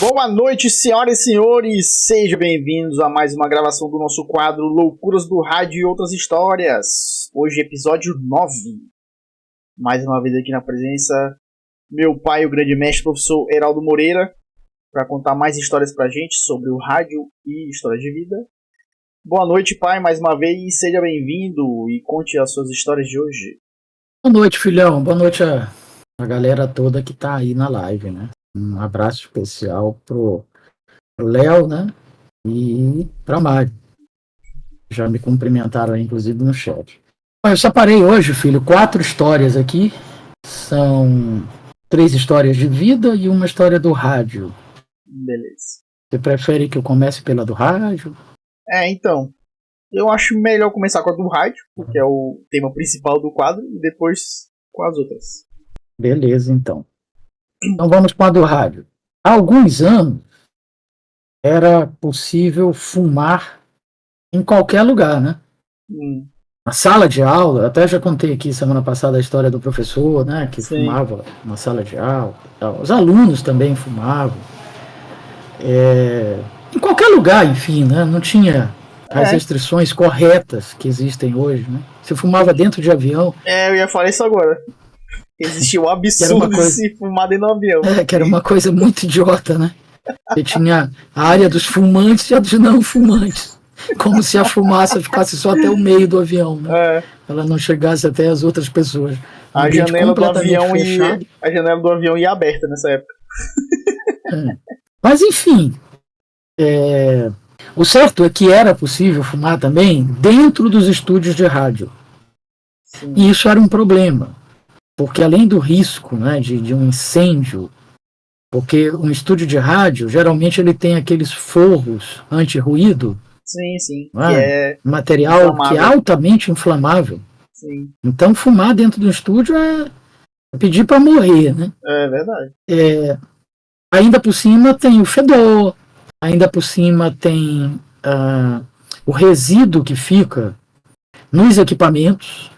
Boa noite, senhoras e senhores, sejam bem-vindos a mais uma gravação do nosso quadro Loucuras do Rádio e Outras Histórias. Hoje, episódio 9. Mais uma vez aqui na presença, meu pai, o grande mestre, professor Heraldo Moreira, para contar mais histórias pra gente sobre o rádio e história de vida. Boa noite, pai, mais uma vez, seja bem-vindo e conte as suas histórias de hoje. Boa noite, filhão, boa noite a galera toda que tá aí na live, né? Um abraço especial pro Léo, né? E pra Mari. Já me cumprimentaram aí, inclusive, no chat. Eu separei hoje, filho, 4 histórias aqui. São 3 histórias de vida e uma história do rádio. Beleza. Você prefere que eu comece pela do rádio? Então, eu acho melhor começar com a do rádio, porque é o tema principal do quadro, e depois com as outras. Beleza, então. Então vamos para a do rádio. Há alguns anos era possível fumar em qualquer lugar, né? Na sala de aula, até já contei aqui semana passada a história do professor, né? Que Sim. fumava na sala de aula. Os alunos também fumavam. Em qualquer lugar, enfim, né? Não tinha as restrições corretas que existem hoje, né? Você fumava dentro de avião. Eu ia falar isso agora. Existia um absurdo de se fumar dentro do avião. Que era uma coisa muito idiota, né? Você tinha a área dos fumantes e a dos não fumantes. Como se a fumaça ficasse só até o meio do avião, né? Ela não chegasse até as outras pessoas. A janela do avião ia aberta nessa época. Mas enfim, o certo é que era possível fumar também dentro dos estúdios de rádio. Sim. E isso era um problema. Porque além do risco, né, de um incêndio, porque um estúdio de rádio, geralmente ele tem aqueles forros anti-ruído, sim, né, que é material inflamável. que é altamente inflamável. Sim. Então fumar dentro do estúdio é pedir para morrer, né? É verdade. Ainda por cima tem o fedor, ainda por cima tem o resíduo que fica nos equipamentos.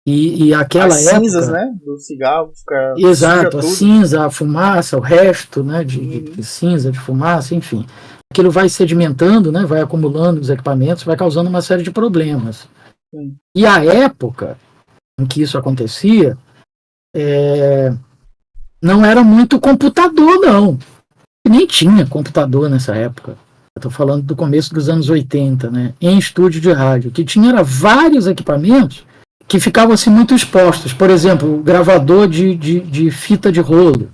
E aquela as época, cinzas, né, do cigarro, fica exato, a cinza, a fumaça, o resto, né, de cinza, de fumaça, enfim, aquilo vai sedimentando, né, vai acumulando os equipamentos, vai causando uma série de problemas. E a época em que isso acontecia não era muito computador, não, nem tinha computador nessa época. Eu estou falando do começo dos anos 80, né, em estúdio de rádio, que tinha vários equipamentos que ficavam assim muito expostos. Por exemplo, o gravador de fita de rolo,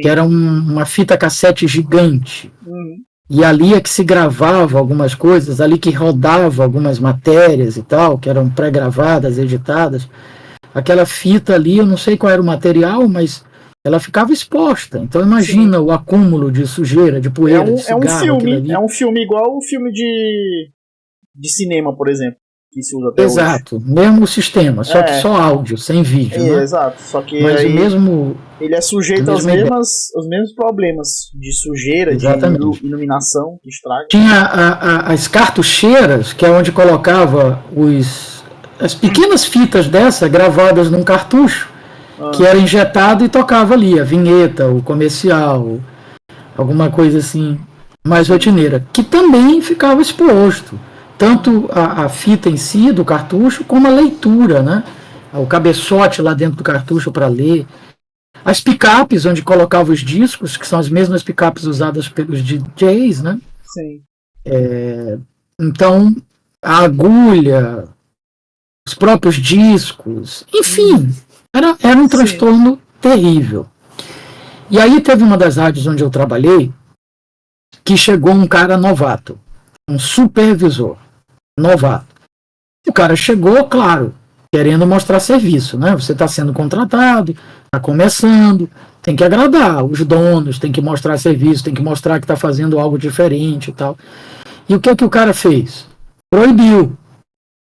que era uma fita cassete gigante. E ali é que se gravava algumas coisas, ali que rodava algumas matérias e tal, que eram pré-gravadas, editadas. Aquela fita ali, eu não sei qual era o material, mas ela ficava exposta. Então imagina o acúmulo de sujeira, de poeira, de cigarro. É um filme igual o filme de cinema, por exemplo. Que se usa até exato, hoje. Mesmo sistema, só que só áudio, sem vídeo. Né? Exato, só que mas aí o mesmo, ele é sujeito aos mesmos problemas de sujeira, exatamente, de iluminação, que estraga. Tinha as cartucheiras, que é onde colocava as pequenas fitas dessa gravadas num cartucho, que era injetado e tocava ali a vinheta, o comercial, alguma coisa assim mais rotineira, que também ficava exposto. Tanto a fita em si, do cartucho, como a leitura, né? O cabeçote lá dentro do cartucho para ler. As picapes, onde colocava os discos, que são as mesmas picapes usadas pelos DJs, né? Sim. Então, a agulha, os próprios discos, enfim, era um transtorno terrível. E aí teve uma das rádios onde eu trabalhei, que chegou um cara novato, um supervisor novato. O cara chegou, claro, querendo mostrar serviço, né? Você está sendo contratado, está começando, tem que agradar os donos, tem que mostrar serviço, tem que mostrar que está fazendo algo diferente e tal. E o que é que o cara fez? Proibiu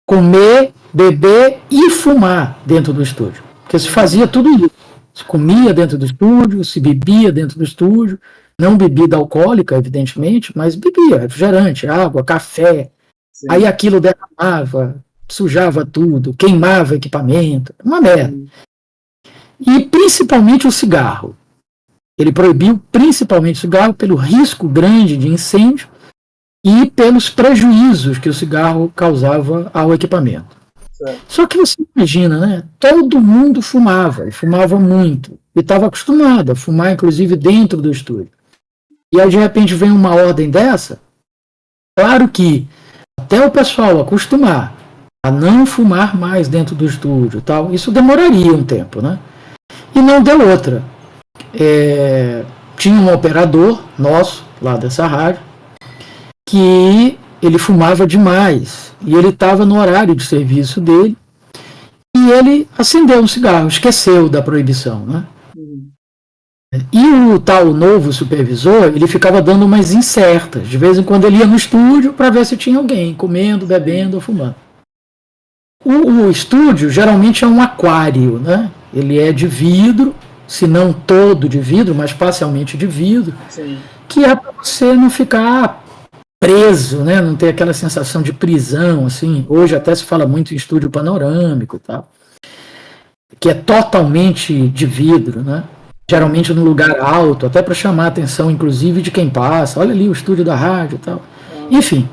comer, beber e fumar dentro do estúdio. Porque se fazia tudo isso. Se comia dentro do estúdio, se bebia dentro do estúdio, não bebida alcoólica, evidentemente, mas bebia refrigerante, água, café. Sim. Aí aquilo derramava sujava tudo, queimava equipamento, uma merda. E principalmente o cigarro. Ele proibiu principalmente o cigarro pelo risco grande de incêndio e pelos prejuízos que o cigarro causava ao equipamento. Só que você imagina, né? Todo mundo fumava, e fumava muito, e estava acostumado a fumar, inclusive dentro do estúdio. E aí, de repente, vem uma ordem dessa. Claro que até o pessoal acostumar a não fumar mais dentro do estúdio, tal, isso demoraria um tempo, né? E não deu outra. Tinha um operador nosso, lá dessa rádio, que ele fumava demais. E ele estava no horário de serviço dele. E ele acendeu um cigarro, esqueceu da proibição, né? E o tal novo supervisor, ele ficava dando umas incertas. De vez em quando ele ia no estúdio para ver se tinha alguém comendo, bebendo ou fumando. O estúdio geralmente é um aquário, né? Ele é de vidro, se não todo de vidro, mas parcialmente de vidro. Sim. Que é para você não ficar preso, né? Não ter aquela sensação de prisão, assim. Hoje até se fala muito em estúdio panorâmico e tal, que é totalmente de vidro, né? Geralmente num lugar alto, até para chamar a atenção, inclusive, de quem passa. Olha ali o estúdio da rádio e tal. Enfim.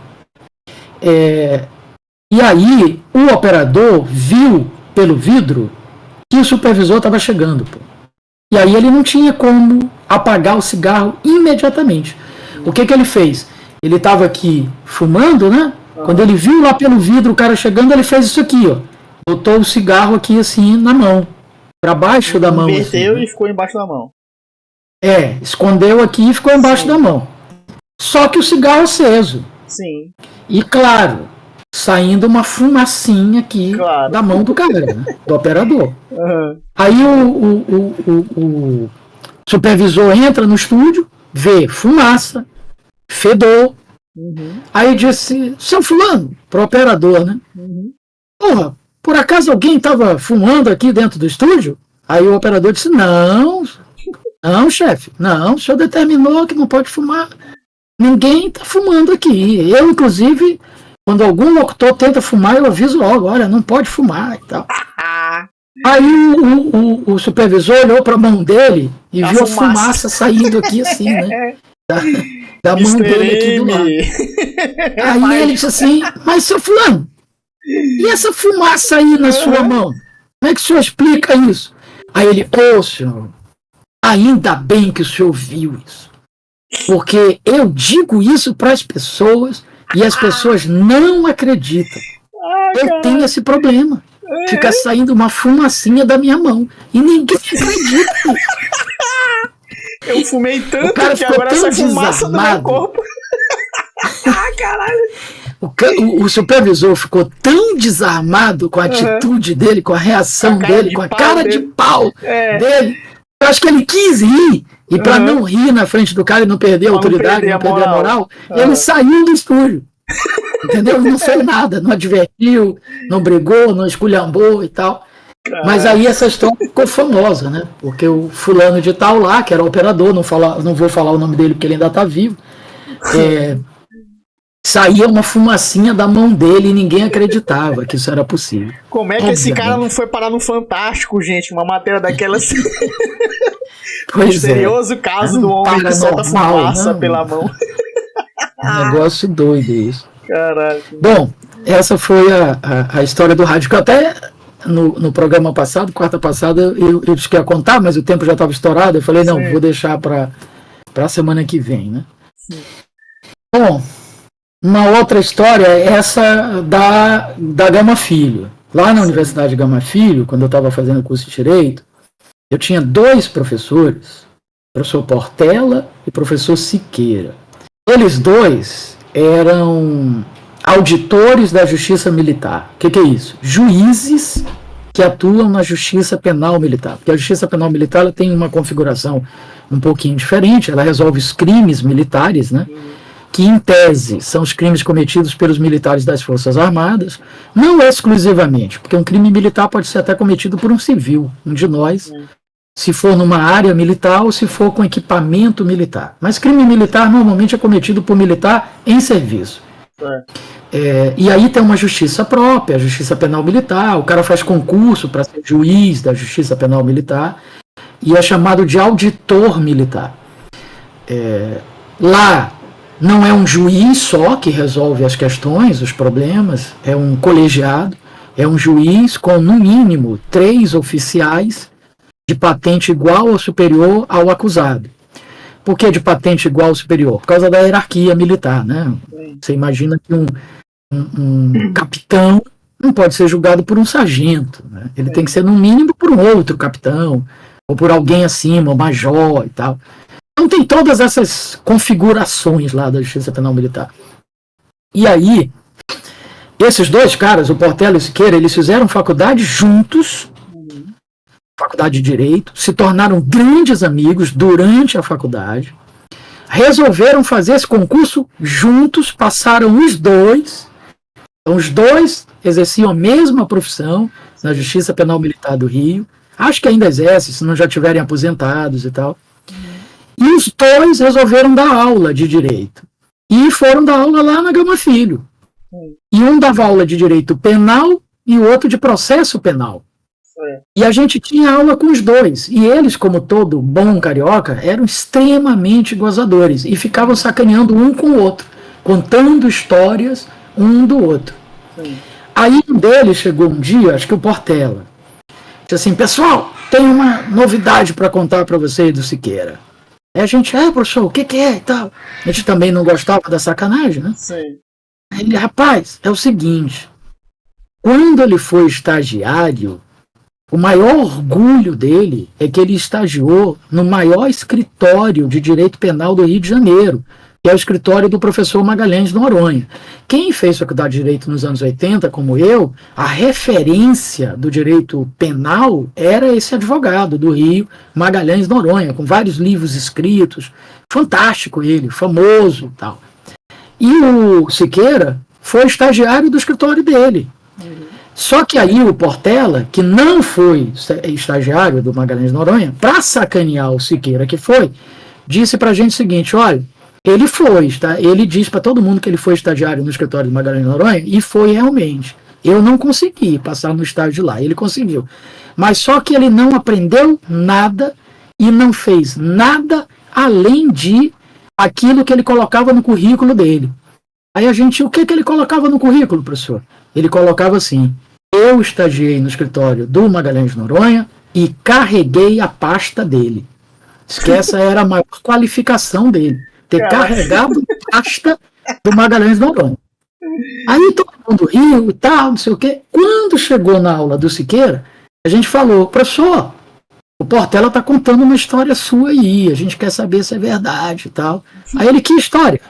E aí, o operador viu pelo vidro que o supervisor estava chegando. Pô. E aí ele não tinha como apagar o cigarro imediatamente. O que ele fez? Ele estava aqui fumando, né? Quando ele viu lá pelo vidro o cara chegando, ele fez isso aqui, ó. Botou o cigarro aqui assim na mão. Para baixo da mão. Inverteu assim, e ficou embaixo da mão. Escondeu aqui e ficou embaixo da mão. Só que o cigarro aceso. Sim. E claro, saindo uma fumacinha aqui da mão do cara, né? Do operador. Aí o supervisor entra no estúdio, vê fumaça, fedor. Aí disse, seu fulano, pro operador, né? Porra, por acaso alguém estava fumando aqui dentro do estúdio? Aí o operador disse, não, chefe, não, o senhor determinou que não pode fumar. Ninguém está fumando aqui. Eu, inclusive, quando algum locutor tenta fumar, eu aviso logo, olha, não pode fumar e tal. Aí o supervisor olhou para a mão dele e viu a fumaça saindo aqui assim, né? Da mão dele aqui do lado. Aí ele disse assim, mas seu fulano, e essa fumaça aí na sua mão? Como é que o senhor explica isso? Aí ele, senhor, ainda bem que o senhor viu isso. Porque eu digo isso para as pessoas e as pessoas não acreditam. Eu tenho esse problema. Fica saindo uma fumacinha da minha mão. E ninguém acredita. Eu fumei tanto que agora essa fumaça do meu corpo. Caralho. O supervisor ficou tão desarmado com a atitude dele, com a reação dele, com a cara de pau dele. Eu acho que ele quis rir. E para não rir na frente do cara e não perder a autoridade, não perder a moral, ele saiu do estúdio. Entendeu? Não fez nada, não advertiu, não brigou, não esculhambou e tal. Mas aí essa história ficou famosa, né? Porque o fulano de tal lá, que era o operador, não vou falar o nome dele porque ele ainda está vivo, saía uma fumacinha da mão dele e ninguém acreditava que isso era possível. Como é que esse cara não foi parar no Fantástico, gente? Uma matéria daquelas... Misterioso caso do homem que solta fumaça pela mão. Negócio doido isso. Caralho. Bom, essa foi a história do rádio, que eu até no programa passado, quarta passada, eu disse que ia contar, mas o tempo já estava estourado. Eu falei, não, vou deixar para a semana que vem, né? Sim. Bom, uma outra história é essa da Gama Filho. Lá na Universidade Gama Filho, quando eu estava fazendo o curso de Direito, eu tinha 2 professores, professor Portela e professor Siqueira. Eles 2 eram auditores da Justiça Militar. O que é isso? Juízes que atuam na Justiça Penal Militar. Porque a Justiça Penal Militar ela tem uma configuração um pouquinho diferente, ela resolve os crimes militares, né? Que em tese são os crimes cometidos pelos militares das Forças Armadas, não exclusivamente, porque um crime militar pode ser até cometido por um civil, um de nós, se for numa área militar ou se for com equipamento militar. Mas crime militar normalmente é cometido por militar em serviço. E aí tem uma justiça própria, a justiça penal militar, o cara faz concurso para ser juiz da justiça penal militar, e é chamado de auditor militar. Lá não é um juiz só que resolve as questões, os problemas, é um colegiado, é um juiz com, no mínimo, 3 oficiais de patente igual ou superior ao acusado. Por que de patente igual ou superior? Por causa da hierarquia militar, né? Você imagina que um capitão não pode ser julgado por um sargento, né? Ele tem que ser, no mínimo, por um outro capitão, ou por alguém acima, um major e tal. Então tem todas essas configurações lá da Justiça Penal Militar. E aí, esses 2 caras, o Portela e o Siqueira, eles fizeram faculdade juntos, faculdade de Direito, se tornaram grandes amigos durante a faculdade, resolveram fazer esse concurso juntos, passaram os 2, então os 2 exerciam a mesma profissão na Justiça Penal Militar do Rio, acho que ainda exercem, se não já tiverem aposentados e tal, e os 2 resolveram dar aula de Direito, e foram dar aula lá na Gama Filho, e um dava aula de Direito Penal e o outro de Processo Penal. E a gente tinha aula com os 2. E eles, como todo bom carioca, eram extremamente gozadores. E ficavam sacaneando um com o outro. Contando histórias um do outro. Aí um deles chegou um dia, acho que o Portela. Disse assim, pessoal, tem uma novidade para contar para vocês do Siqueira. Aí a gente, professor, o que é e tal? A gente também não gostava da sacanagem, né? Sim. Aí ele, rapaz, é o seguinte. Quando ele foi estagiário, o maior orgulho dele é que ele estagiou no maior escritório de direito penal do Rio de Janeiro, que é o escritório do professor Magalhães Noronha. Quem fez faculdade de Direito nos anos 80, como eu, a referência do direito penal era esse advogado do Rio, Magalhães Noronha, com vários livros escritos, fantástico ele, famoso e tal. E o Siqueira foi estagiário do escritório dele. Só que aí o Portela, que não foi estagiário do Magalhães Noronha, para sacanear o Siqueira que foi, disse para a gente o seguinte, olha, ele foi, tá? Ele disse para todo mundo que ele foi estagiário no escritório do Magalhães Noronha, e foi realmente. Eu não consegui passar no estágio de lá, ele conseguiu. Mas só que ele não aprendeu nada e não fez nada além de aquilo que ele colocava no currículo dele. Aí a gente, o que ele colocava no currículo, professor? Ele colocava assim, eu estagiei no escritório do Magalhães Noronha e carreguei a pasta dele. Diz que essa era a maior qualificação dele, ter carregado a pasta do Magalhães Noronha. Aí todo mundo riu e tal, não sei o quê. Quando chegou na aula do Siqueira, a gente falou, professor, o Portela está contando uma história sua aí, a gente quer saber se é verdade e tal. Aí ele, que história?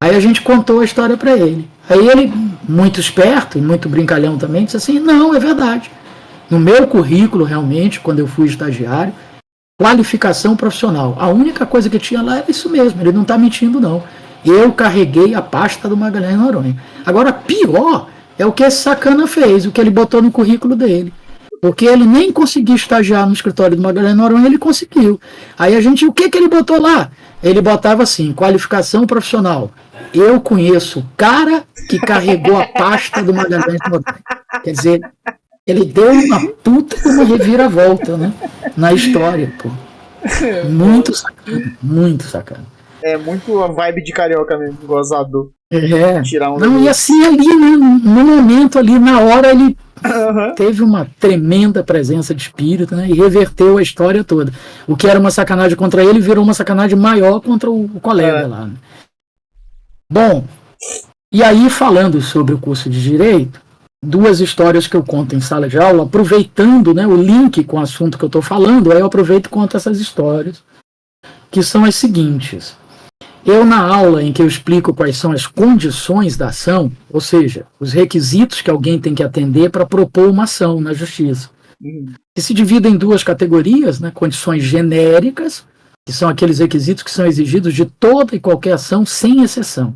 Aí a gente contou a história para ele. Aí ele, muito esperto e muito brincalhão também, disse assim, não, é verdade. No meu currículo, realmente, quando eu fui estagiário, qualificação profissional. A única coisa que tinha lá era isso mesmo, ele não está mentindo não. Eu carreguei a pasta do Magalhães Noronha. Agora, pior é o que esse sacana fez, o que ele botou no currículo dele. Porque ele nem conseguiu estagiar no escritório do Magalhães Noronha, ele conseguiu. Aí a gente, o que ele botou lá? Ele botava assim, qualificação profissional. Eu conheço o cara que carregou a pasta do Magalhães Noronha. Quer dizer, ele deu uma puta de uma reviravolta, né? Na história, pô. Muito sacana, muito sacana. É muito a vibe de carioca mesmo, gozador. Tirar um não, e assim ali, né, no momento ali, na hora, ele teve uma tremenda presença de espírito, né, e reverteu a história toda. O que era uma sacanagem contra ele virou uma sacanagem maior contra o colega lá. Né? Bom, e aí falando sobre o curso de Direito, 2 histórias que eu conto em sala de aula, aproveitando, né, o link com o assunto que eu estou falando, aí eu aproveito e conto essas histórias, que são as seguintes. Eu, na aula em que eu explico quais são as condições da ação, ou seja, os requisitos que alguém tem que atender para propor uma ação na justiça, que se dividem em 2 categorias, né, condições genéricas, que são aqueles requisitos que são exigidos de toda e qualquer ação, sem exceção,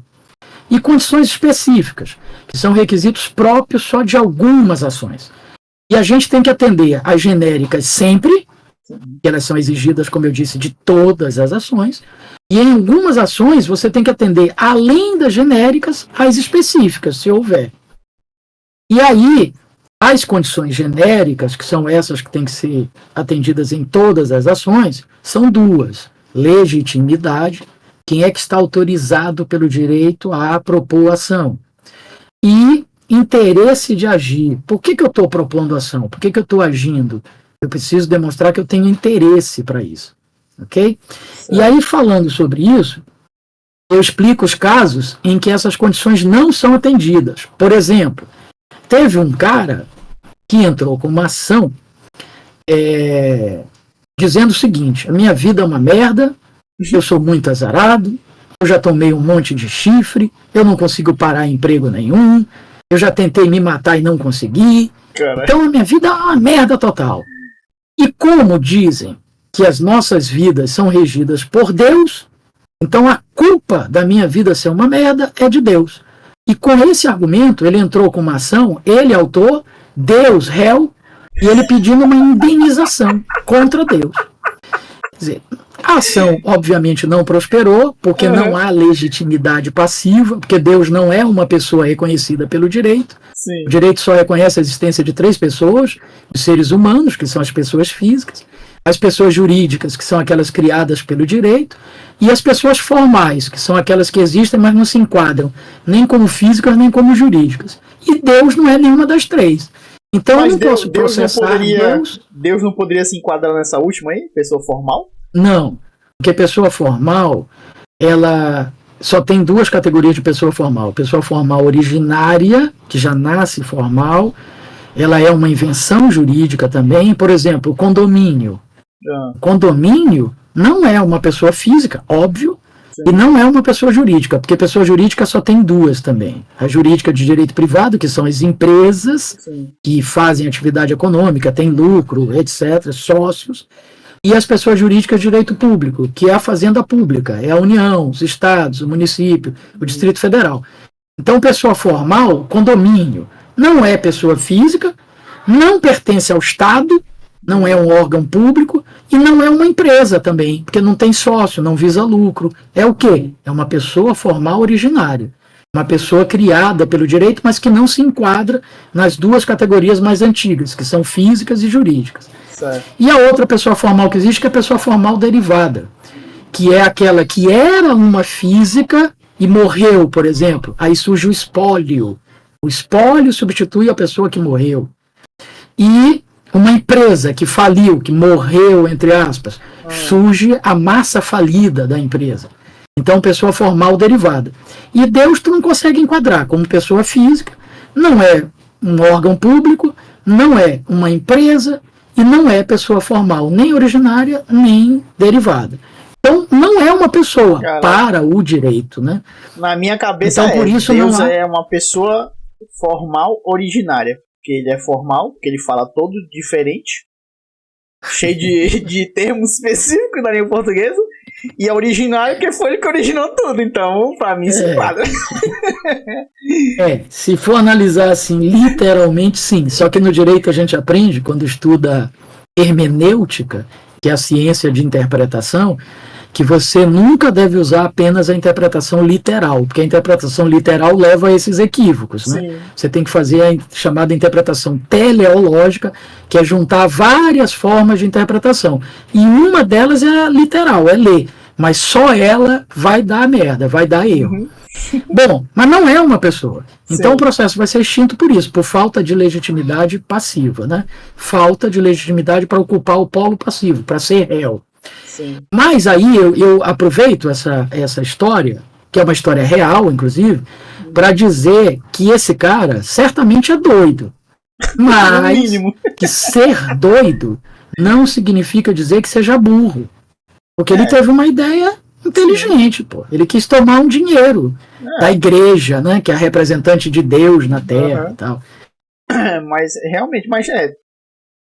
e condições específicas, que são requisitos próprios só de algumas ações. E a gente tem que atender as genéricas sempre, que elas são exigidas, como eu disse, de todas as ações, E em algumas ações você tem que atender, além das genéricas, às específicas, se houver. E aí, as condições genéricas, que são essas que têm que ser atendidas em todas as ações, são duas. Legitimidade, quem é que está autorizado pelo direito a propor ação. E interesse de agir. Por que eu estou propondo ação? Por que eu estou agindo? Eu preciso demonstrar que eu tenho interesse para isso. Ok? E aí, falando sobre isso, eu explico os casos em que essas condições não são atendidas. Por exemplo, teve um cara que entrou com uma ação dizendo o seguinte: a minha vida é uma merda, eu sou muito azarado, eu já tomei um monte de chifre, eu não consigo parar em emprego nenhum, eu já tentei me matar e não consegui. Caramba. Então a minha vida é uma merda total. E como dizem que as nossas vidas são regidas por Deus, então a culpa da minha vida ser uma merda é de Deus. E com esse argumento ele entrou com uma ação, ele autor, Deus réu, e ele pedindo uma indenização contra Deus. Quer dizer, a ação obviamente não prosperou, porque não há legitimidade passiva, porque Deus não é uma pessoa reconhecida pelo direito. Sim. O direito só reconhece a existência de 3 pessoas, os seres humanos, que são as pessoas físicas, as pessoas jurídicas, que são aquelas criadas pelo direito, e as pessoas formais, que são aquelas que existem, mas não se enquadram nem como físicas, nem como jurídicas. E Deus não é nenhuma das 3. Então mas eu não posso processar Deus. Deus não poderia se enquadrar nessa última aí, pessoa formal? Não, porque pessoa formal, ela só tem 2 categorias de pessoa formal. Pessoa formal originária, que já nasce formal, ela é uma invenção jurídica também. Por exemplo, o condomínio. Condomínio não é uma pessoa física, óbvio, sim, e não é uma pessoa jurídica, porque pessoa jurídica só tem 2 também. A jurídica de direito privado, que são as empresas, sim, que fazem atividade econômica, têm lucro, etc., sócios, e as pessoas jurídicas de direito público, que é a fazenda pública, é a União, os estados, o município, o Distrito Federal. Então, pessoa formal, condomínio, não é pessoa física, não pertence ao Estado, não é um órgão público e não é uma empresa também, porque não tem sócio, não visa lucro. É o quê? É uma pessoa formal originária. Uma pessoa criada pelo direito, mas que não se enquadra nas 2 categorias mais antigas, que são físicas e jurídicas. Certo. E a outra pessoa formal que existe, que é a pessoa formal derivada, que é aquela que era uma física e morreu, por exemplo. Aí surge o espólio. O espólio substitui a pessoa que morreu. E uma empresa que faliu, que morreu, entre aspas, surge a massa falida da empresa. Então, pessoa formal derivada. E Deus tu não consegue enquadrar como pessoa física, não é um órgão público, não é uma empresa e não é pessoa formal, nem originária, nem derivada. Então, não é uma pessoa para o direito, né? Na minha cabeça, então, por isso Deus é uma pessoa formal originária. Porque ele é formal, porque ele fala todo diferente, cheio de termos específicos na língua portuguesa, e é originário porque foi ele que originou tudo, então pra mim se enquadra. Se for analisar assim, literalmente sim, só que no direito a gente aprende, quando estuda hermenêutica, que é a ciência de interpretação, que você nunca deve usar apenas a interpretação literal, porque a interpretação literal leva a esses equívocos, né? Você tem que fazer a chamada interpretação teleológica, que é juntar várias formas de interpretação. E uma delas é a literal, é ler. Mas só ela vai dar merda, vai dar erro. Bom, mas não é uma pessoa. Então o processo vai ser extinto por isso, por falta de legitimidade passiva, né? Falta de legitimidade para ocupar o polo passivo, para ser réu. Sim. Mas aí eu aproveito essa história, que é uma história real, inclusive, para dizer que esse cara certamente é doido. Mas que ser doido não significa dizer que seja burro. Porque ele teve uma ideia inteligente, pô. Ele quis tomar um dinheiro da igreja, né, que é a representante de Deus na Terra e tal. Mas realmente,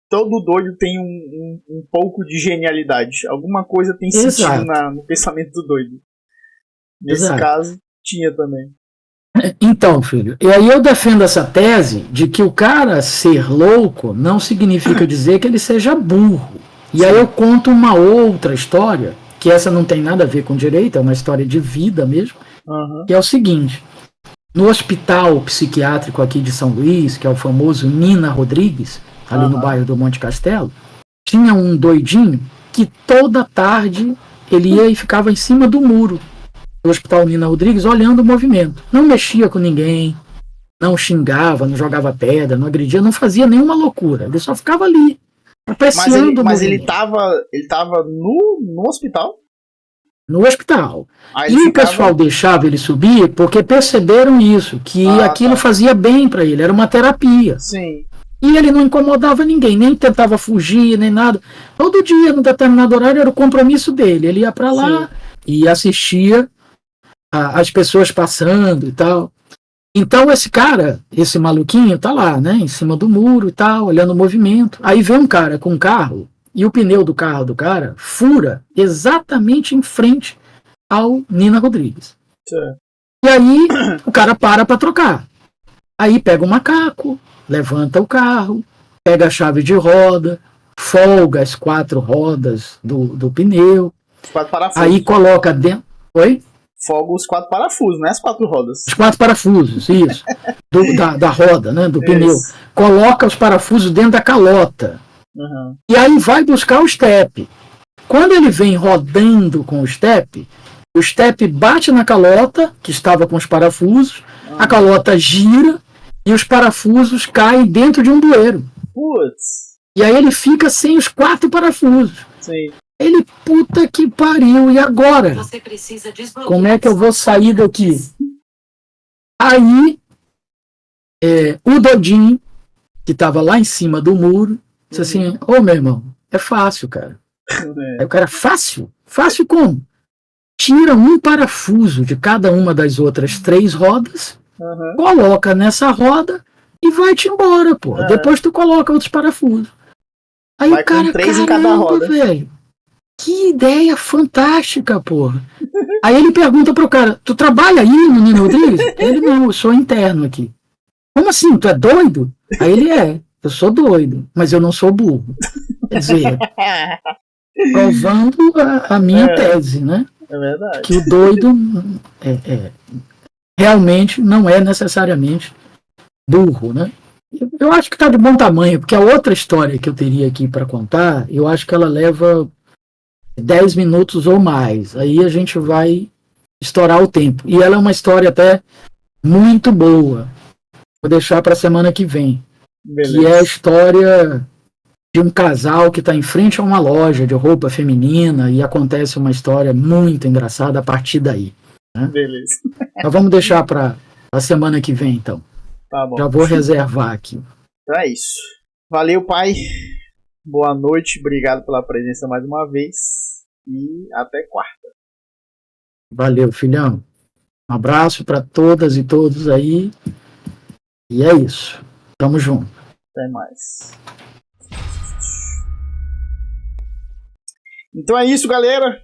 todo doido tem um pouco de genialidade. Alguma coisa tem sentido no pensamento do doido. Nesse caso, tinha também. Então, filho, e aí eu defendo essa tese de que o cara ser louco não significa dizer que ele seja burro. E aí eu conto uma outra história que essa não tem nada a ver com direito, é uma história de vida mesmo, que é o seguinte: no hospital psiquiátrico aqui de São Luís, que é o famoso Nina Rodrigues, ali no bairro do Monte Castelo, tinha um doidinho que toda tarde ele ia e ficava em cima do muro do Hospital Nina Rodrigues olhando o movimento. Não mexia com ninguém, não xingava, não jogava pedra, não agredia, não fazia nenhuma loucura. Ele só ficava ali, apreciando o Mas ele movimento. tava no hospital? No hospital. Aí E ele o pessoal deixava ele subir porque perceberam isso, que aquilo fazia bem para ele, era uma terapia. Sim. E ele não incomodava ninguém, nem tentava fugir, nem nada. Todo dia, num determinado horário, era o compromisso dele. Ele ia para lá, sim, e assistia as pessoas passando e tal. Então esse cara, esse maluquinho, tá lá, né, em cima do muro e tal, olhando o movimento. Aí vem um cara com um carro e o pneu do carro do cara fura exatamente em frente ao Nina Rodrigues. Sim. E aí o cara para trocar. Aí pega o macaco, levanta o carro, pega a chave de roda, folga as 4 rodas do pneu. Os 4 parafusos. Aí coloca dentro. Oi? Folga os 4 parafusos, né? As 4 rodas. Os 4 parafusos, isso. Da roda, né? Do pneu. Coloca os parafusos dentro da calota. E aí vai buscar o step. Quando ele vem rodando com o step bate na calota, que estava com os parafusos, a calota gira e os parafusos caem dentro de um bueiro. Putz. E aí ele fica sem os 4 parafusos. Sim. Ele, puta que pariu, e agora? Como é que eu vou sair daqui? Aí, o Dodinho, que estava lá em cima do muro, disse assim: ô meu irmão, é fácil, cara. Aí o cara, fácil? Fácil como? Tira um parafuso de cada uma das outras 3 rodas, coloca nessa roda e vai-te embora, pô. Depois tu coloca outros parafusos. Aí vai o cara, com 3 em cada roda. Velho, que ideia fantástica, porra. Aí ele pergunta pro cara: tu trabalha aí no Nina Rodrigues? Ele: não, eu sou interno aqui. Como assim? Tu é doido? Aí ele: eu sou doido, mas eu não sou burro. Quer dizer, provando a minha tese, né? É verdade. Que o doido realmente não é necessariamente burro, né? Eu acho que tá de bom tamanho, porque a outra história que eu teria aqui para contar, eu acho que ela leva 10 minutos ou mais. Aí a gente vai estourar o tempo. E ela é uma história até muito boa. Vou deixar para a semana que vem. Beleza. Que é a história de um casal que está em frente a uma loja de roupa feminina e acontece uma história muito engraçada a partir daí. Né? Beleza. Mas vamos deixar para a semana que vem, então. Tá bom. Já vou reservar aqui. Então é isso. Valeu, pai. Boa noite. Obrigado pela presença mais uma vez. E até quarta. Valeu, filhão. Um abraço para todas e todos aí. E é isso. Tamo junto. Até mais. Então é isso, galera.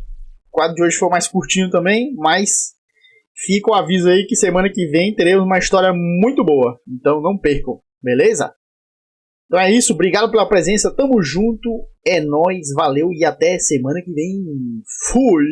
O quadro de hoje foi mais curtinho também, mas fica o aviso aí que semana que vem teremos uma história muito boa. Então não percam, beleza? Então é isso, obrigado pela presença, tamo junto, é nóis, valeu e até semana que vem. Fui!